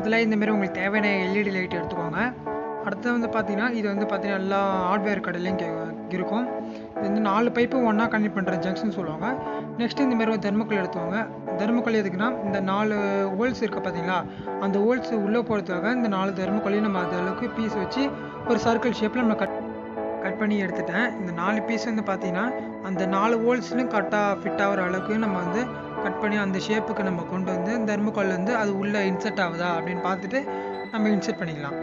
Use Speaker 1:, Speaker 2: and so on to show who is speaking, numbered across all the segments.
Speaker 1: பக்கத்தில் இந்தமாரி உங்களுக்கு தேவையான எல்இடி லைட் எடுத்துக்கோங்க. அடுத்து வந்து பார்த்தீங்கன்னா இது வந்து பார்த்தீங்கன்னா எல்லா ஹார்ட்வேர் கடையிலையும் இருக்கும். இது வந்து 4 பைப்பு ஒன்றா கனெக்ட் பண்ணுற ஜங்ஷன் சொல்லுவாங்க. நெக்ஸ்ட்டு இந்தமாரி ஒரு தெர்மோக்கோல் எடுத்துக்கோங்க. தெர்மோக்கோல் எதுக்குன்னா இந்த 4 ஹோல்ஸ் இருக்குது பார்த்தீங்களா, அந்த ஹோல்ஸ் உள்ளே போகிறதுக்காக இந்த 4 தெர்மோக்கோலையும் நம்ம அது அளவுக்கு பீஸ் வச்சு ஒரு சர்க்கிள் ஷேப்பில் நம்ம கட் பண்ணி எடுத்துட்டேன். இந்த 4 பீஸ் வந்து பார்த்தீங்கன்னா அந்த 4 ஹோல்ஸ்லையும் கரெக்டாக ஃபிட் ஆகிற அளவுக்கு நம்ம வந்து கட் பண்ணி அந்த ஷேப்புக்கு நம்ம கொண்டு வந்து இந்த தெர்மோக்கோல் வந்து அது உள்ளே இன்செர்ட் ஆகுதா அப்படின்னு பார்த்துட்டு நம்ம இன்செர்ட் பண்ணிக்கலாம்.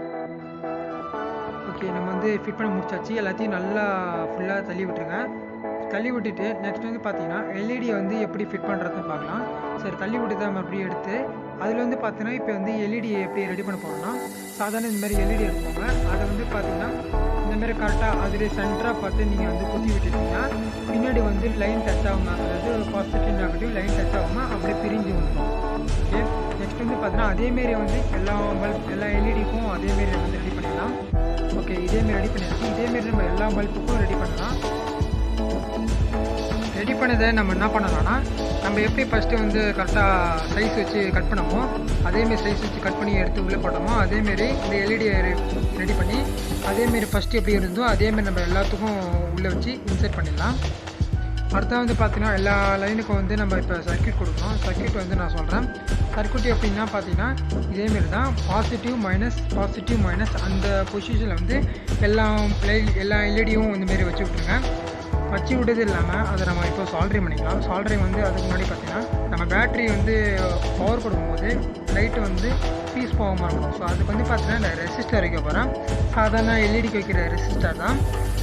Speaker 1: ஓகே, நம்ம வந்து ஃபிட் பண்ணி முடிச்சாச்சு. எல்லாத்தையும் நல்லா ஃபுல்லாக தள்ளி விட்டுருங்க. தள்ளி விட்டுட்டு நெக்ஸ்ட் வந்து பார்த்தீங்கன்னா எல்இடியை வந்து எப்படி ஃபிட் பண்ணுறதுன்னு பார்க்கலாம். சரி, தள்ளி விட்டு தான் மறுபடியும் எடுத்து அதில் வந்து பார்த்தீங்கன்னா இப்போ வந்து எல்இடியை எப்படி ரெடி பண்ண போகிறோம்னா, சாதாரண இந்த மாதிரி எல்இடி எடுப்போங்க. அதை வந்து பார்த்தீங்கன்னா இந்தமாரி கரெக்டாக அதிலே சென்டராக பார்த்து நீங்கள் வந்து குத்தி விட்டுட்டீங்கன்னா பின்னாடி வந்து லைன் டச் ஆகுமா, அதாவது பாசிட்டிவ் நெகட்டிவ் லைன் டச் ஆகுமா அப்படியே பிரிஞ்சு வந்துடும். ஓகே, நெக்ஸ்ட் வந்து பார்த்தீங்கன்னா அதேமாரி வந்து எல்லா எல்இடிக்கும் அதேமாரி வந்து ரெடி பண்ணிடலாம். ஓகே, இதேமாரி ரெடி பண்ணிடுச்சு. இதேமாரி நம்ம எல்லா பல்புக்கும் ரெடி பண்ணலாம். ரெடி பண்ணதை நம்ம என்ன பண்ணலாம்னா, நம்ம எப்படி ஃபஸ்ட்டு வந்து கரெக்டாக சைஸ் வச்சு கட் பண்ணமோ அதேமாரி சைஸ் வச்சு கட் பண்ணி எடுத்து உள்ளே போட்டோமோ அதேமாரி இந்த எல்இடியை ரெடி பண்ணி அதேமாரி ஃபஸ்ட்டு எப்படி இருந்தோ அதேமாரி நம்ம எல்லாத்துக்கும் உள்ளே வச்சு இன்செர்ட் பண்ணிடலாம். அடுத்த வந்து பார்த்தீங்கன்னா எல்லா லைனுக்கும் வந்து நம்ம இப்போ சர்க்யூட் கொடுக்கணும். சர்க்யூட் வந்து நான் சொல்கிறேன். சர்க்யூட் எப்படின்னா பார்த்தீங்கன்னா இதேமாரி தான் பாசிட்டிவ் மைனஸ் அந்த பொசிஷனில் வந்து எல்லா எல்இடியும் இந்தமாரி வச்சு விட்ருங்க. வச்சு விட்டது இல்லாமல் அதை நம்ம இப்போ சால்ட்ரிங் பண்ணிக்கலாம். சால்ட்ரிங் வந்து அதுக்கு முன்னாடி பார்த்தீங்கன்னா நம்ம பேட்ரி வந்து பவர் கொடுக்கும்போது லைட்டு வந்து பீஸ் போகாமல் இருக்கணும். ஸோ அதுக்கு வந்து பார்த்தீங்கன்னா நான் ரெசிஸ்டர் வைக்க போகிறேன். சாதாரண எல்இடிக்கு வைக்கிற ரெசிஸ்டர் தான்.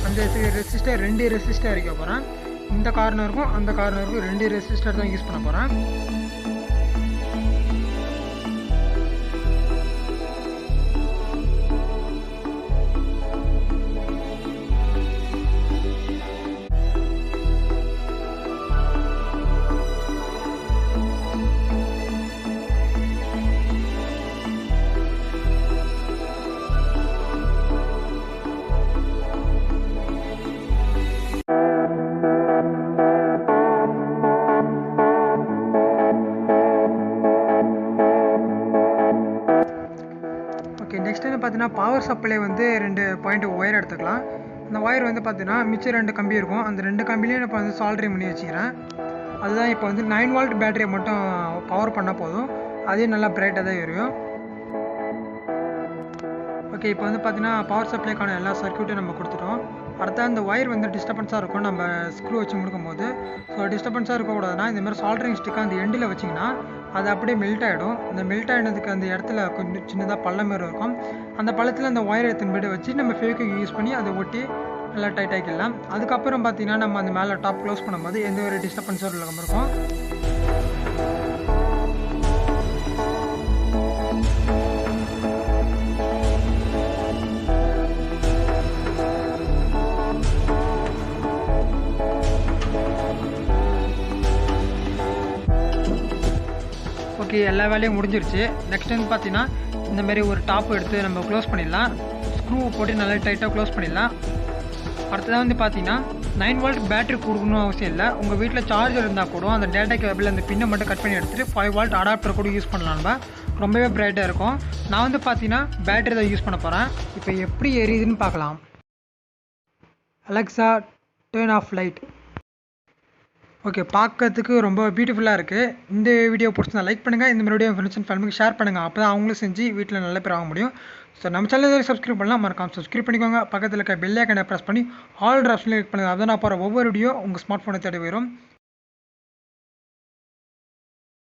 Speaker 1: அந்த ரெசிஸ்டர் 2 ரெசிஸ்டர் வைக்க போகிறேன். இந்த கார்னருக்கும் அந்த கார்னருக்கும் 2 ரெசிஸ்டர் தான் யூஸ் பண்ண போகிறேன். நெக்ஸ்ட் வந்து பார்த்தீங்கன்னா பவர் சப்ளை வந்து 2 பாயிண்ட் ஒயர் எடுத்துக்கலாம். அந்த ஒயர் வந்து பார்த்தீங்கன்னா மிச்சம் 2 கம்பி இருக்கும். அந்த 2 கம்பிலையும் இப்போ வந்து சால்ட்ரிங் பண்ணி வச்சுக்கிறேன். அதுதான் இப்போ வந்து 9 வோல்ட் பேட்டரியை மட்டும் பவர் பண்ணால் போதும். அதே நல்லா பிரைட்டாக தான் எரியும். ஓகே, இப்போ வந்து பார்த்தீங்கன்னா பவர் சப்ளைக்கான எல்லா சர்க்யூட்டும் நம்ம கொடுத்துட்டோம். அடுத்த அந்த ஒயர் வந்து டிஸ்டர்பன்ஸாக இருக்கும் நம்ம ஸ்க்ரூ வச்சு முடிக்கும் போது. ஸோ டிஸ்டர்பன்ஸாக இருக்கக்கூடாதுன்னா இந்தமாதிரி சால்ட்ரிங் ஸ்டிக்கை அந்த எண்டில் வச்சிங்கன்னா அது அப்படியே மெல்ட் ஆகிடும். அந்த மெல்ட் ஆகினதுக்கு அந்த இடத்துல கொஞ்சம் சின்னதாக பள்ளம் மாரி இருக்கும். அந்த பள்ளத்தில் அந்த ஒயர் எடுத்துன்னு போய்ட்டு வச்சு நம்ம ஃபெவிக்விக் யூஸ் பண்ணி அதை ஒட்டி நல்லா டைட் ஆக்கிடலாம். அதுக்கப்புறம் பார்த்தீங்கன்னா நம்ம அந்த மேலே டாப் க்ளோஸ் பண்ணும்போது எந்த ஒரு டிஸ்டர்பன்ஸும் இல்லாமல் இருக்கும். ஓகே, எல்லா வேலையும் முடிஞ்சிருச்சு. நெக்ஸ்ட் வந்து பார்த்தீங்கன்னா இந்தமாரி ஒரு டாப் எடுத்து நம்ம க்ளோஸ் பண்ணிடலாம். ஸ்க்ரூ போட்டு நல்லா டைட்டாக க்ளோஸ் பண்ணிடலாம். அடுத்ததாக வந்து பார்த்தீங்கன்னா 9 வோல்ட் பேட்டரி கொடுக்கணும் அவசியம் இல்லை. உங்கள் வீட்டில் சார்ஜர் இருந்தால் கூட அந்த டேட்டா கேபிள் அந்த பின்னை மட்டும் கட் பண்ணி எடுத்துகிட்டு 5 வோல்ட் அடாப்டர் கூட யூஸ் பண்ணலாம். நம்ம ரொம்பவே பிரைட்டாக இருக்கும். நான் வந்து பார்த்தீங்கன்னா பேட்டரி தான் யூஸ் பண்ண போகிறேன். இப்போ எப்படி எரியுதுன்னு பார்க்கலாம். Alexa turn of light. Okay, பார்க்கறதுக்கு ரொம்ப பியூட்டிஃபுல்லாக இருக்குது. இந்த வீடியோ பிடிச்சிருந்தா லைக் பண்ணுங்கள். இந்த மாதிரி வீடியோ ஃப்ரெண்ட்ஸ் அண்ட் ஃபேமிலிக்கு ஷேர் பண்ணுங்கள். அப்போ தான் அவங்களும் செஞ்சு வீட்டில் நல்ல பேர் ஆக முடியும். ஸோ நம்ம சேனல் சப்ஸ்கிரைப் பண்ணலாம், மறக்காம சப்ஸ்கிரைப் பண்ணிக்கோங்க. பக்கத்தில் இருக்க பெல் ஐகானை ப்ரெஸ் பண்ணி ஆல் ஆப்ஷனில் கிளிக் பண்ணுங்கள். அதான் நான் போகிற ஒவ்வொரு வீடியோ உங்கள் ஸ்மார்ட் ஃபோனை தேடி வரும்.